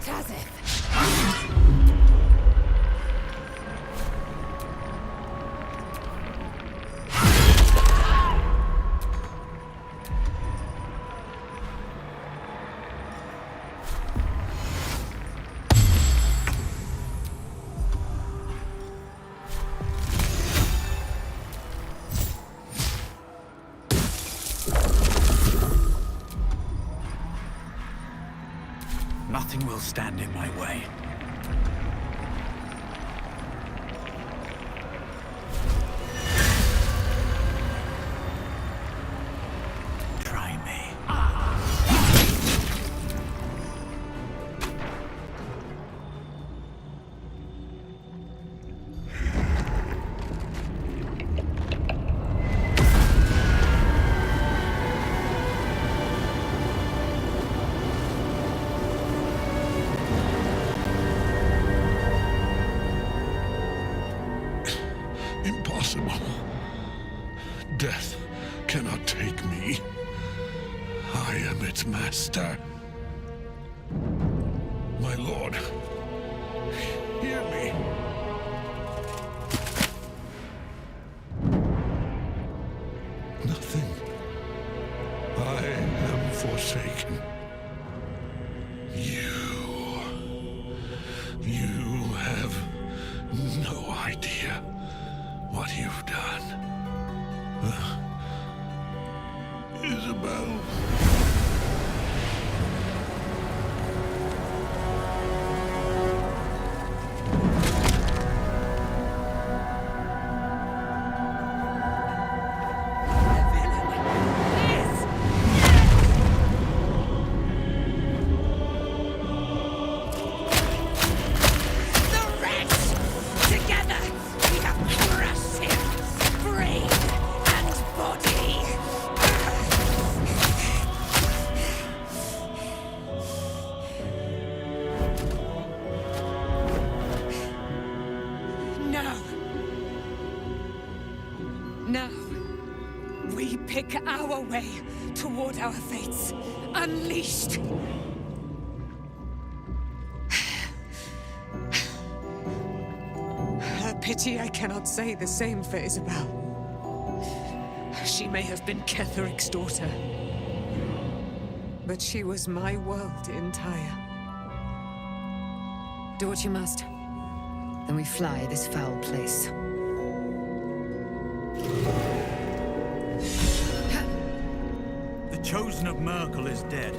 as if. Nothing will stand in my way. Try me. Impossible. Death cannot take me. I am its master. My lord, hear me. Nothing. I am forsaken. You have no idea what you've done. Isabel. Now, we pick our way toward our fates, unleashed. A pity I cannot say the same for Isabel. She may have been Ketheric's daughter, but she was my world entire. Do what you must. Then we fly this foul place. The Chosen of Merkel is dead.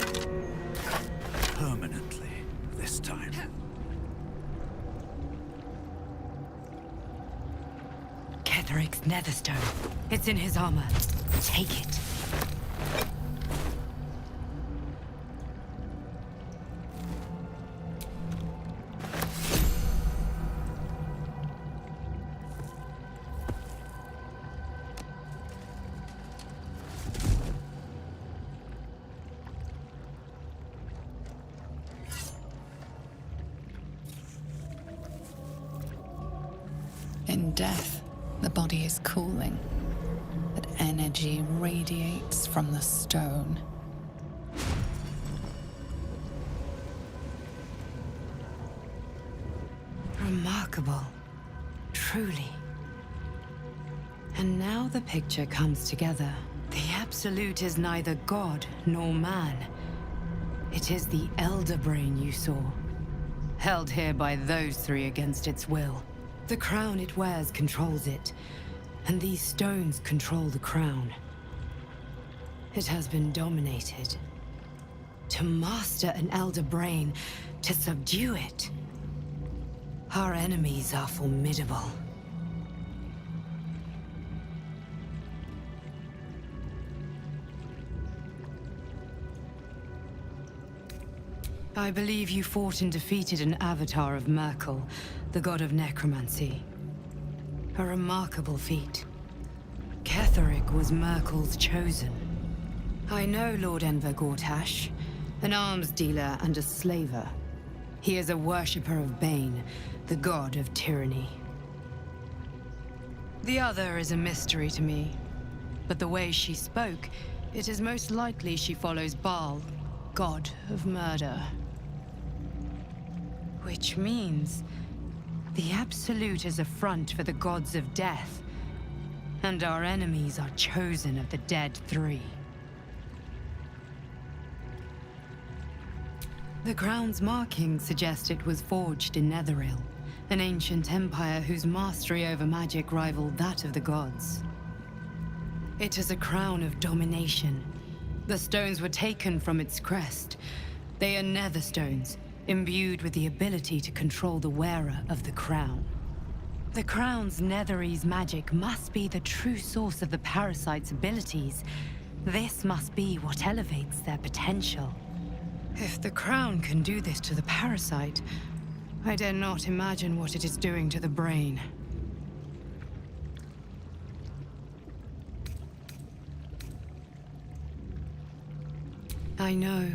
Permanently, this time. Ketheric's Netherstone. It's in his armor. Take it. In death, the body is cooling, but energy radiates from the stone. Remarkable. Truly. And now the picture comes together. The Absolute is neither god nor man. It is the Elder Brain you saw, held here by those three against its will. The crown it wears controls it, and these stones control the crown. It has been dominated. To master an Elder Brain, to subdue it. Our enemies are formidable. I believe you fought and defeated an avatar of Merkel, the god of necromancy. A remarkable feat. Ketheric was Merkel's chosen. I know Lord Enver Gortash, an arms dealer and a slaver. He is a worshipper of Bane, the god of tyranny. The other is a mystery to me, but the way she spoke, it is most likely she follows Baal, god of murder. Which means the Absolute is a front for the gods of death, and our enemies are chosen of the dead three. The crown's markings suggest it was forged in Netheril, an ancient empire whose mastery over magic rivaled that of the gods. It is a crown of domination. The stones were taken from its crest. They are nether stones, imbued with the ability to control the wearer of the crown. The crown's Netherese magic must be the true source of the parasite's abilities. This must be what elevates their potential. If the crown can do this to the parasite, I dare not imagine what it is doing to the brain. I know,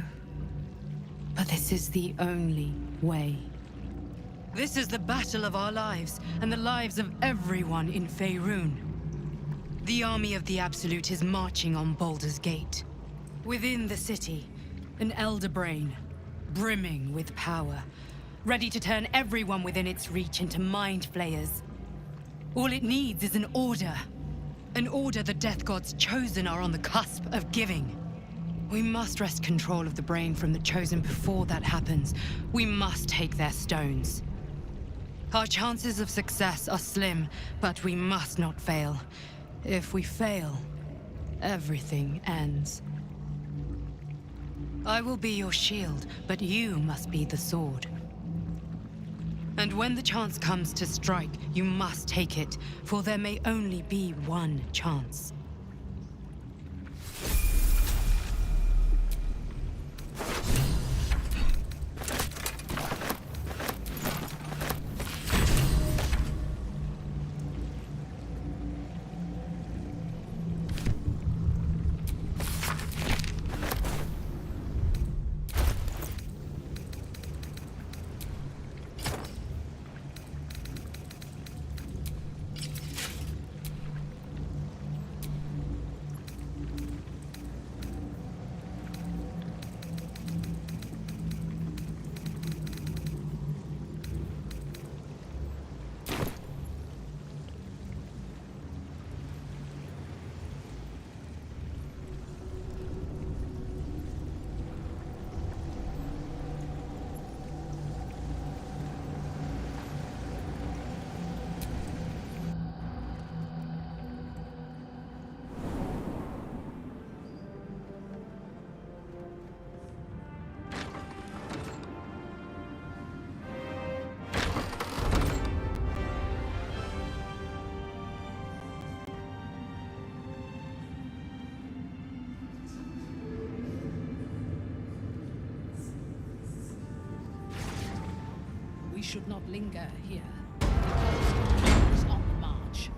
but this is the only way. This is the battle of our lives, and the lives of everyone in Faerun. The army of the Absolute is marching on Baldur's Gate. Within the city, an elder brain, brimming with power, ready to turn everyone within its reach into mind flayers. All it needs is an order. An order the Death Gods chosen are on the cusp of giving. We must wrest control of the brain from the Chosen before that happens. We must take their stones. Our chances of success are slim, but we must not fail. If we fail, everything ends. I will be your shield, but you must be the sword. And when the chance comes to strike, you must take it, for there may only be one chance. We should not linger here. It's on the march.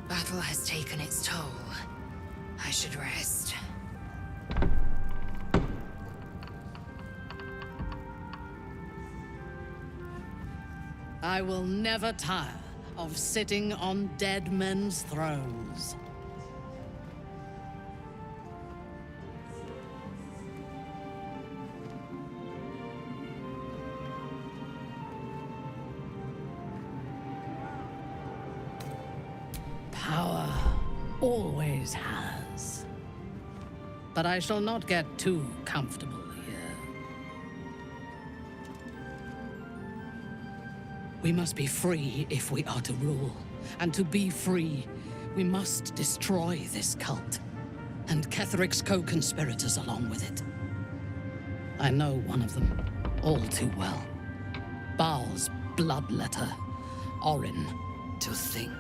Battle has taken its toll. I should rest. I will never tire of sitting on dead men's thrones. Power always has. But I shall not get too comfortable here. We must be free if we are to rule. And to be free, we must destroy this cult. And Ketheric's co-conspirators along with it. I know one of them all too well. Baal's bloodletter, Orin. To think,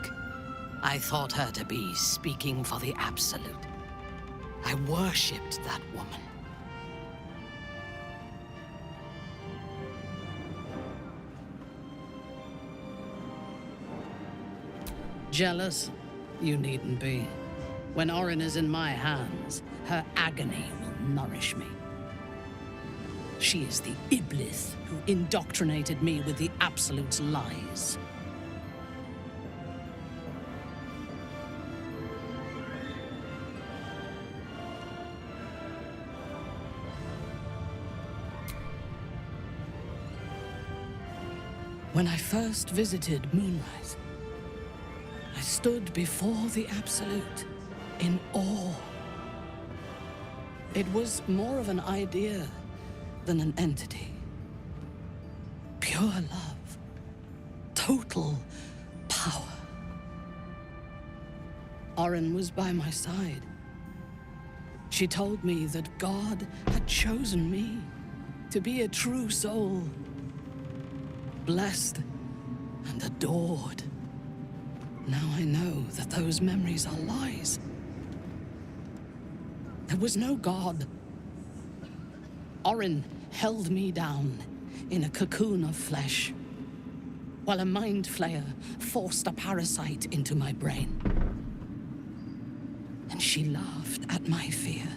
I thought her to be speaking for the Absolute. I worshipped that woman. Jealous? You needn't be. When Orin is in my hands, her agony will nourish me. She is the Iblis who indoctrinated me with the Absolute's lies. When I first visited Moonrise, I stood before the Absolute in awe. It was more of an idea than an entity. Pure love. Total power. Orin was by my side. She told me that God had chosen me to be a true soul. Blessed and adored. Now I know that those memories are lies. There was no God. Orin held me down in a cocoon of flesh, while a mind flayer forced a parasite into my brain. And she laughed at my fear.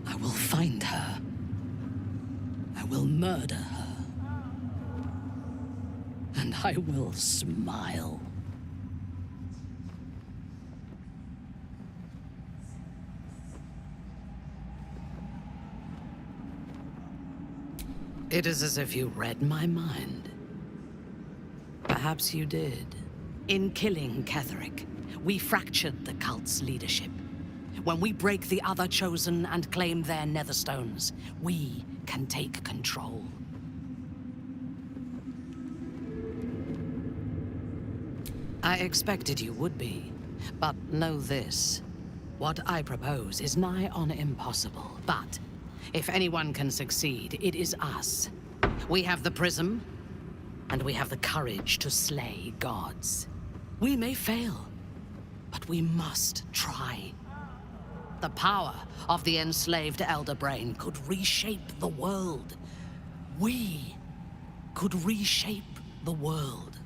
I will find her. I will murder her. And I will smile. It is as if you read my mind. Perhaps you did. In killing Ketheric, we fractured the cult's leadership. When we break the other Chosen and claim their Netherstones, we can take control. I expected you would be, but know this. What I propose is nigh on impossible, but if anyone can succeed, it is us. We have the prism, and we have the courage to slay gods. We may fail, but we must try. The power of the enslaved Elder Brain could reshape the world. We could reshape the world.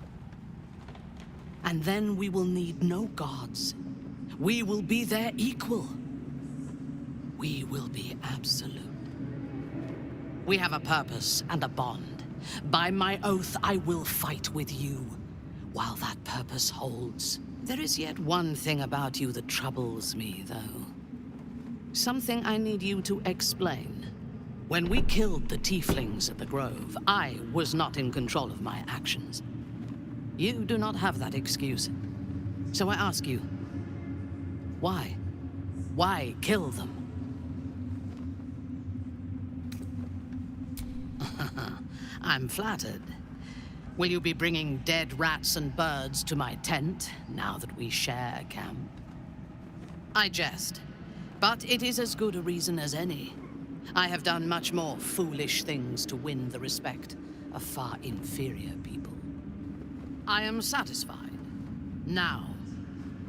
And then we will need no gods. We will be their equal. We will be absolute. We have a purpose and a bond. By my oath, I will fight with you, while that purpose holds. There is yet one thing about you that troubles me, though. Something I need you to explain. When we killed the tieflings at the Grove, I was not in control of my actions. You do not have that excuse. So I ask you, why? Why kill them? I'm flattered. Will you be bringing dead rats and birds to my tent, now that we share a camp? I jest, but it is as good a reason as any. I have done much more foolish things to win the respect of far inferior people. I am satisfied. Now,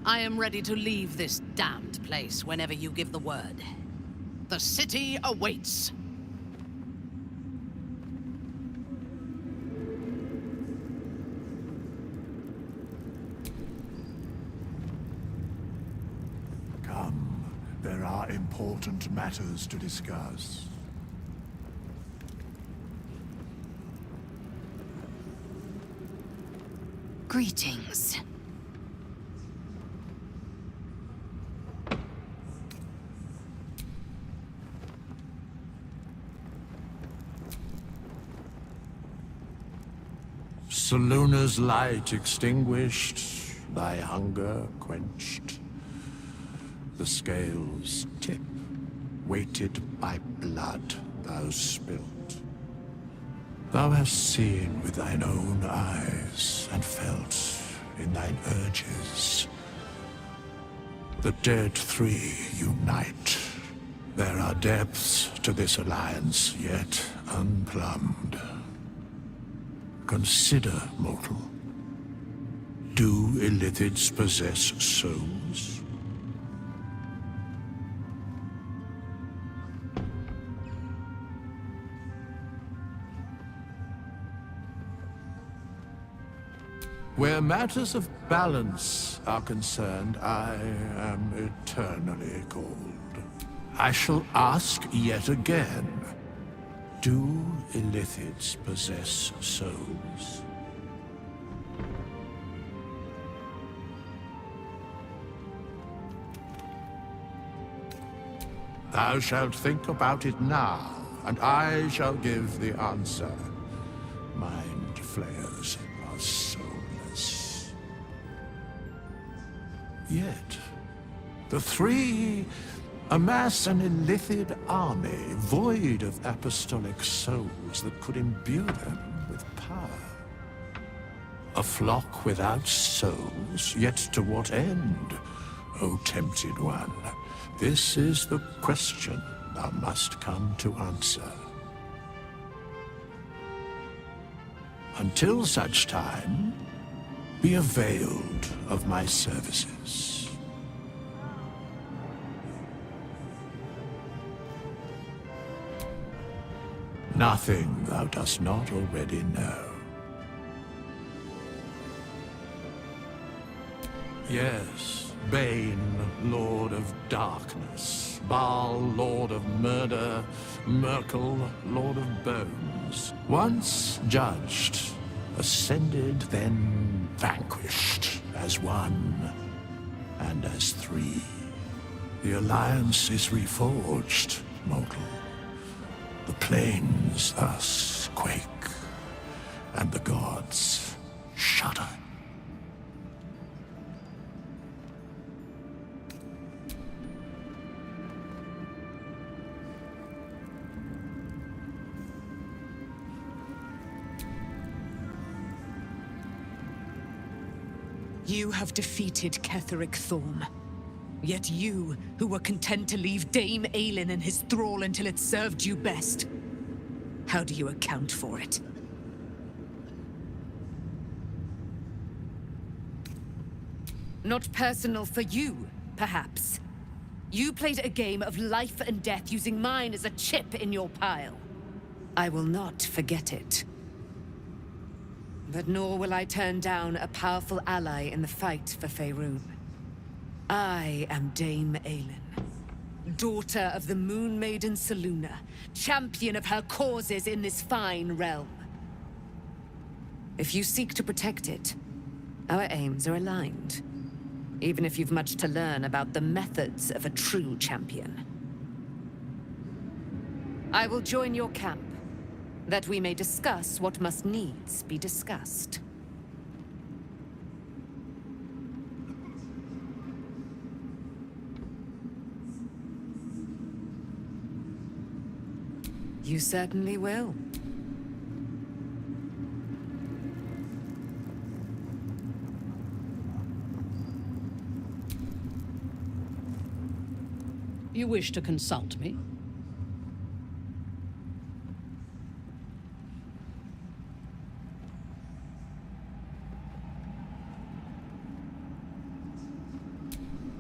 I am ready to leave this damned place whenever you give the word. The city awaits. Come, there are important matters to discuss. Greetings. Salona's light extinguished, thy hunger quenched. The scales tip, weighted by blood thou spilt. Thou hast seen with thine own eyes, and felt in thine urges. The dead three unite. There are depths to this alliance yet unplumbed. Consider, mortal. Do illithids possess souls? Where matters of balance are concerned, I am eternally cold. I shall ask yet again. Do illithids possess souls? Thou shalt think about it now, and I shall give the answer. flayers are soulless. Yet, the three amass an illithid army void of apostolic souls that could imbue them with power. A flock without souls, yet to what end, O tempted one? This is the question thou must come to answer. Until such time, be availed of my services. Nothing thou dost not already know. Yes, Bane, Lord of Darkness, Baal, Lord of Murder, Merkel, Lord of Bones. Once judged, ascended, then vanquished, as one and as three. The alliance is reforged, mortal. The plains thus quake, and the gods shudder. You have defeated Ketheric Thorm. Yet you, who were content to leave Dame Aelin in his thrall until it served you best. How do you account for it? Not personal for you, perhaps. You played a game of life and death using mine as a chip in your pile. I will not forget it. But nor will I turn down a powerful ally in the fight for Faerun. I am Dame Aelin, daughter of the Moon Maiden Selûne, champion of her causes in this fine realm. If you seek to protect it, our aims are aligned, even if you've much to learn about the methods of a true champion. I will join your camp, that we may discuss what must needs be discussed. You certainly will. You wish to consult me?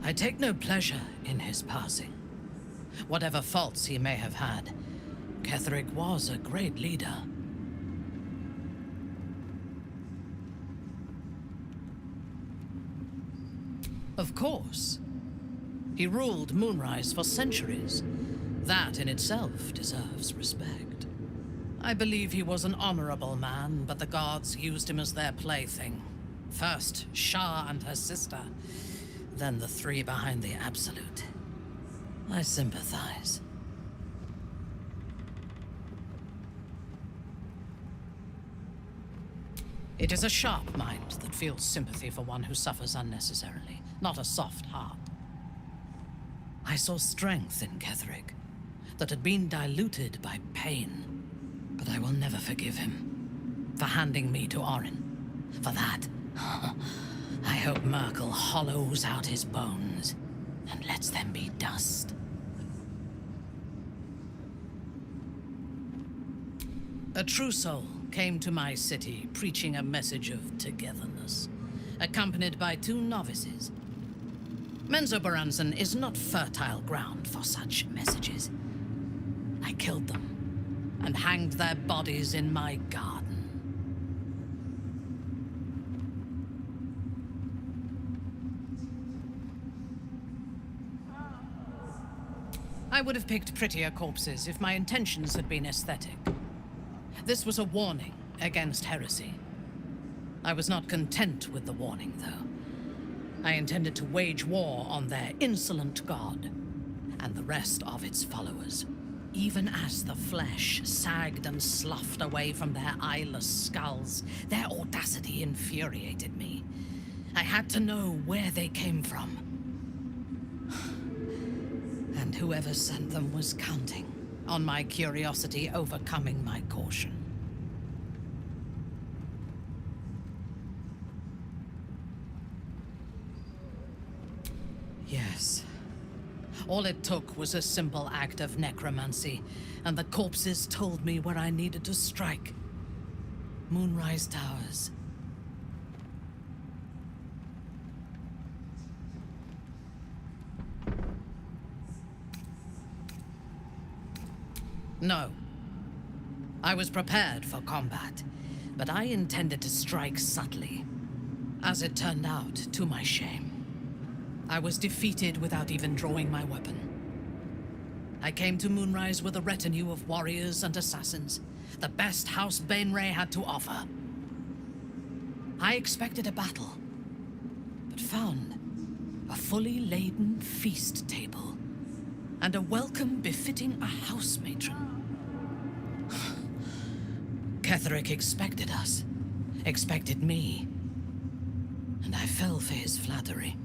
I take no pleasure in his passing. Whatever faults he may have had, Ketheric was a great leader. Of course. He ruled Moonrise for centuries. That in itself deserves respect. I believe he was an honorable man, but the gods used him as their plaything. First, Shah and her sister, then the three behind the Absolute. I sympathize. It is a sharp mind that feels sympathy for one who suffers unnecessarily, not a soft heart. I saw strength in Ketheric that had been diluted by pain, but I will never forgive him for handing me to Orin. For that, I hope Merkel hollows out his bones and lets them be dust. A true soul came to my city preaching a message of togetherness, accompanied by 2 novices. Menzoberranzan is not fertile ground for such messages. I killed them and hanged their bodies in my garden. I would have picked prettier corpses if my intentions had been aesthetic. This was a warning against heresy. I was not content with the warning, though. I intended to wage war on their insolent god and the rest of its followers. Even as the flesh sagged and sloughed away from their eyeless skulls, their audacity infuriated me. I had to know where they came from. And whoever sent them was counting on my curiosity overcoming my caution. Yes. All it took was a simple act of necromancy, and the corpses told me where I needed to strike. Moonrise Towers. No. I was prepared for combat, but I intended to strike subtly. As it turned out, to my shame, I was defeated without even drawing my weapon. I came to Moonrise with a retinue of warriors and assassins, the best House Bainray had to offer. I expected a battle, but found a fully laden feast table and a welcome befitting a house matron. Ketherick expected us, expected me, and I fell for his flattery.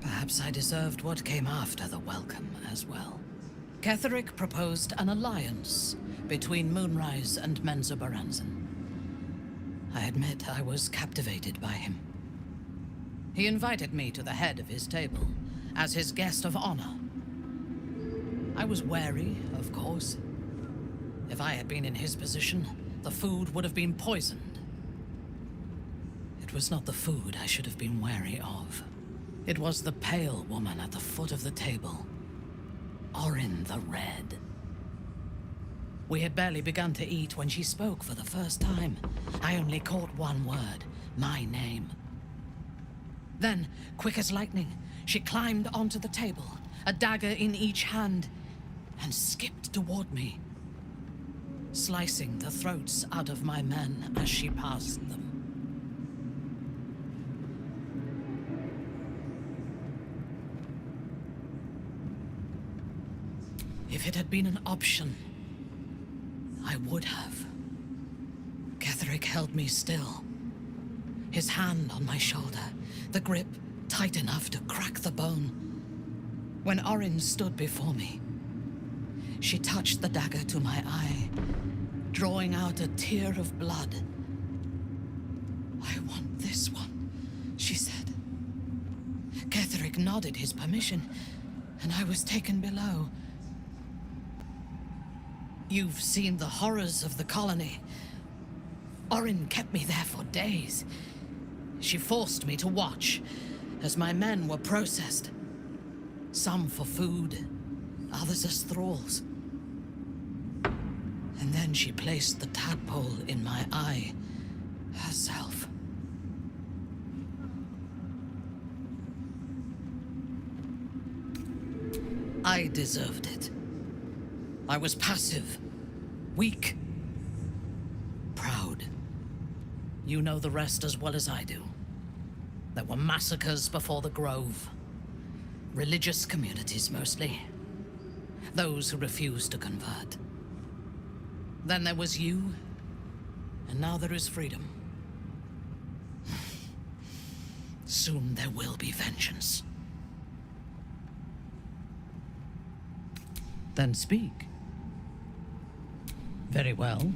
Perhaps I deserved what came after the welcome as well. Ketherick proposed an alliance between Moonrise and Menzoberranzan. I admit I was captivated by him. He invited me to the head of his table as his guest of honor. I was wary, of course. If I had been in his position, the food would have been poisoned. It was not the food I should have been wary of. It was the pale woman at the foot of the table. Orin the Red. We had barely begun to eat when she spoke for the first time. I only caught one word, my name. Then, quick as lightning, she climbed onto the table, a dagger in each hand, and skipped toward me, slicing the throats out of my men as she passed them. If it had been an option, I would have. Ketherick held me still, his hand on my shoulder, the grip tight enough to crack the bone. When Orin stood before me, she touched the dagger to my eye, drawing out a tear of blood. "I want this one," she said. Ketherick nodded his permission, and I was taken below. You've seen the horrors of the colony. Orin kept me there for days. She forced me to watch as my men were processed. Some for food, others as thralls. And then she placed the tadpole in my eye herself. I deserved it. I was passive, weak, proud. You know the rest as well as I do. There were massacres before the Grove. Religious communities, mostly. Those who refused to convert. Then there was you, and now there is freedom. Soon there will be vengeance. Then speak. Very well.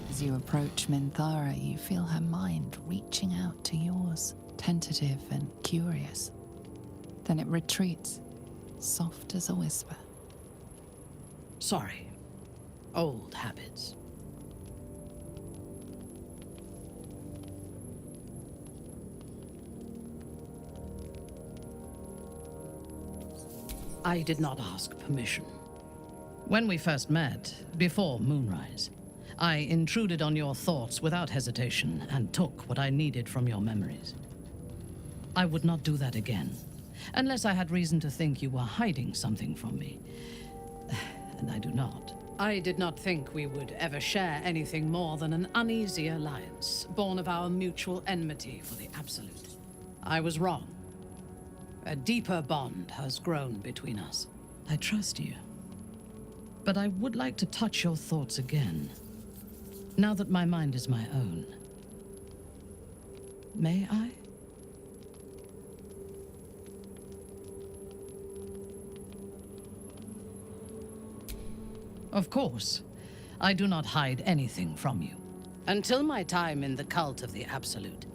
As you approach Minthara, you feel her mind reaching out to yours, tentative and curious. Then it retreats, soft as a whisper. Sorry. old habits. I did not ask permission. When we first met, before moonrise, I intruded on your thoughts without hesitation and took what I needed from your memories. I would not do that again, unless I had reason to think you were hiding something from me. And I do not. I did not think we would ever share anything more than an uneasy alliance, born of our mutual enmity for the Absolute. I was wrong. A deeper bond has grown between us. I trust you. But I would like to touch your thoughts again, now that my mind is my own. May I? Of course. I do not hide anything from you. Until my time in the cult of the Absolute,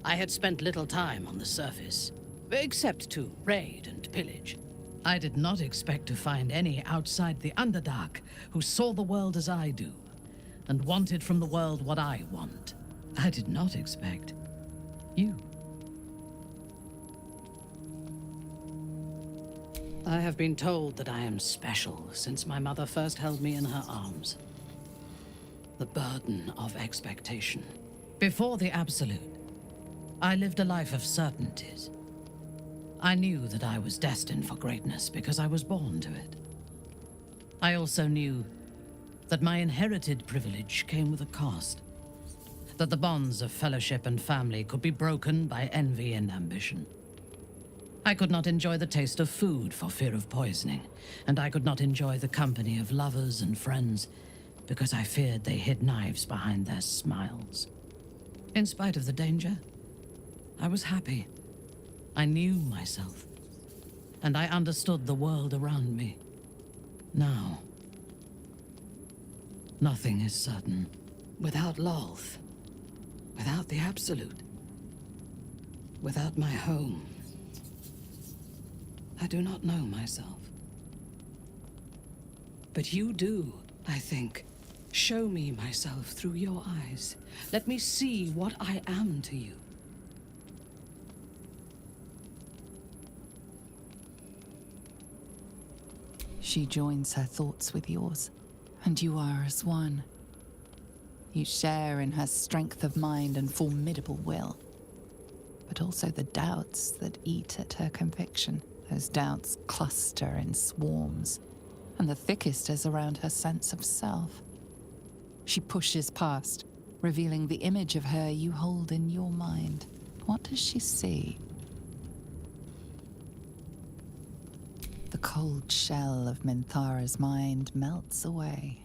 I had spent little time on the surface, except to raid and pillage. I did not expect to find any outside the Underdark who saw the world as I do, and wanted from the world what I want. I did not expect you. I have been told that I am special since my mother first held me in her arms. The burden of expectation. Before the Absolute, I lived a life of certainties. I knew that I was destined for greatness because I was born to it. I also knew that my inherited privilege came with a cost. That the bonds of fellowship and family could be broken by envy and ambition. I could not enjoy the taste of food for fear of poisoning, and I could not enjoy the company of lovers and friends because I feared they hid knives behind their smiles. In spite of the danger, I was happy. I knew myself, and I understood the world around me. Now, nothing is certain. Without Lolth, without the Absolute, without my home, I do not know myself. But you do, I think. Show me myself through your eyes. Let me see what I am to you. She joins her thoughts with yours, and you are as one. You share in her strength of mind and formidable will, but also the doubts that eat at her conviction. Those doubts cluster in swarms, and the thickest is around her sense of self. She pushes past, revealing the image of her you hold in your mind. What does she see? The cold shell of Minthara's mind melts away,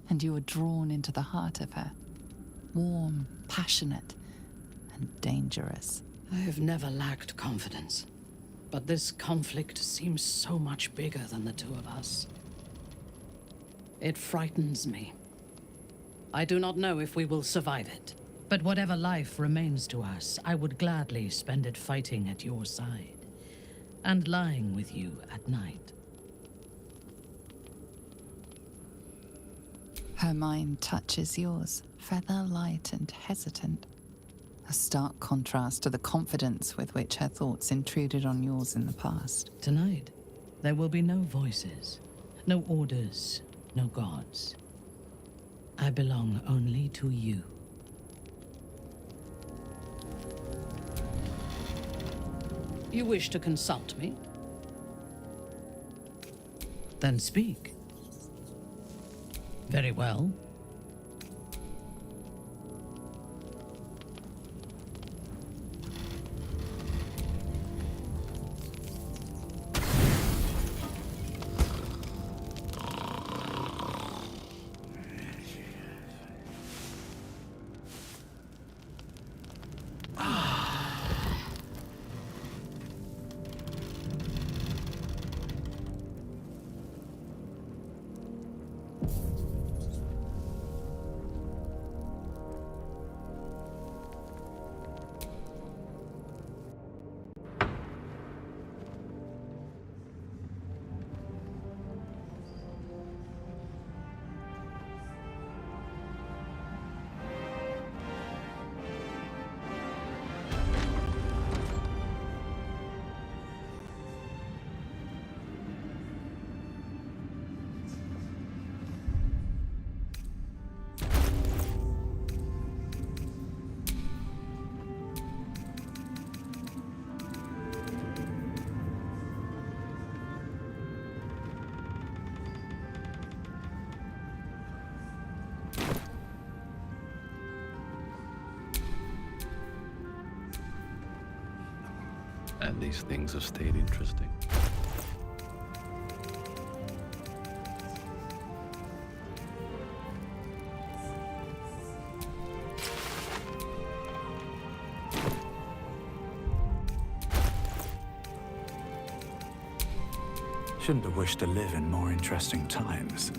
and you are drawn into the heart of her. Warm, passionate, and dangerous. I have never lacked confidence, but this conflict seems so much bigger than the two of us. It frightens me. I do not know if we will survive it, but whatever life remains to us, I would gladly spend it fighting at your side. And lying with you at night. Her mind touches yours, feather light and hesitant. A stark contrast to the confidence with which her thoughts intruded on yours in the past. Tonight, there will be no voices, no orders, no gods. I belong only to you. You wish to consult me? Then speak. Very well. And these things have stayed interesting. Shouldn't have wished to live in more interesting times.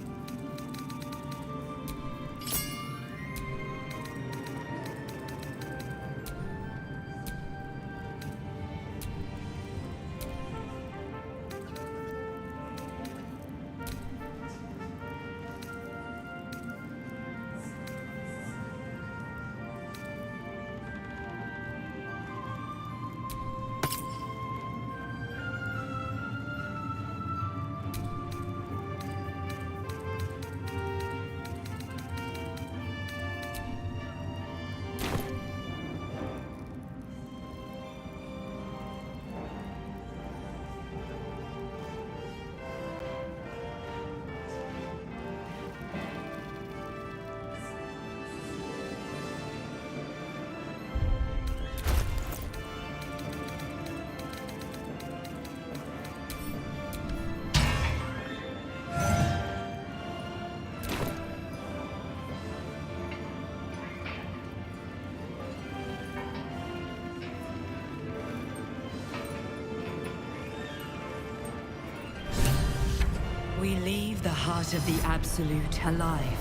We leave the heart of the Absolute alive,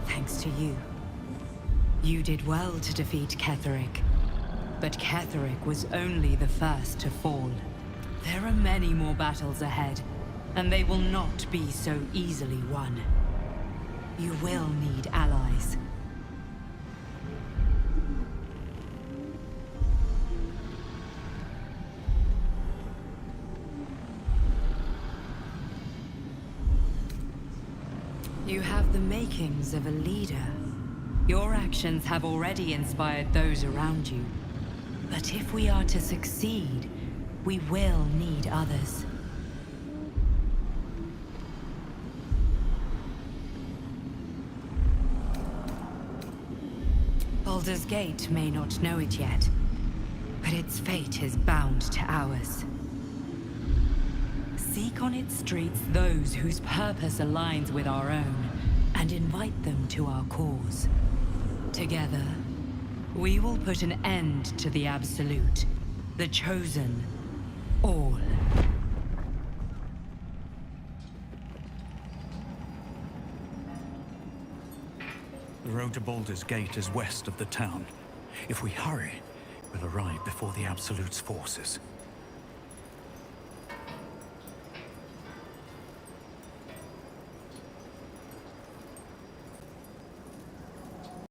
thanks to you. You did well to defeat Ketheric, but Ketheric was only the first to fall. There are many more battles ahead, and they will not be so easily won. You will need allies. You have the makings of a leader. Your actions have already inspired those around you. But if we are to succeed, we will need others. Baldur's Gate may not know it yet, but its fate is bound to ours. Seek on its streets those whose purpose aligns with our own, and invite them to our cause. Together, we will put an end to the Absolute, the Chosen, all. The road to Baldur's Gate is west of the town. If we hurry, we'll arrive before the Absolute's forces.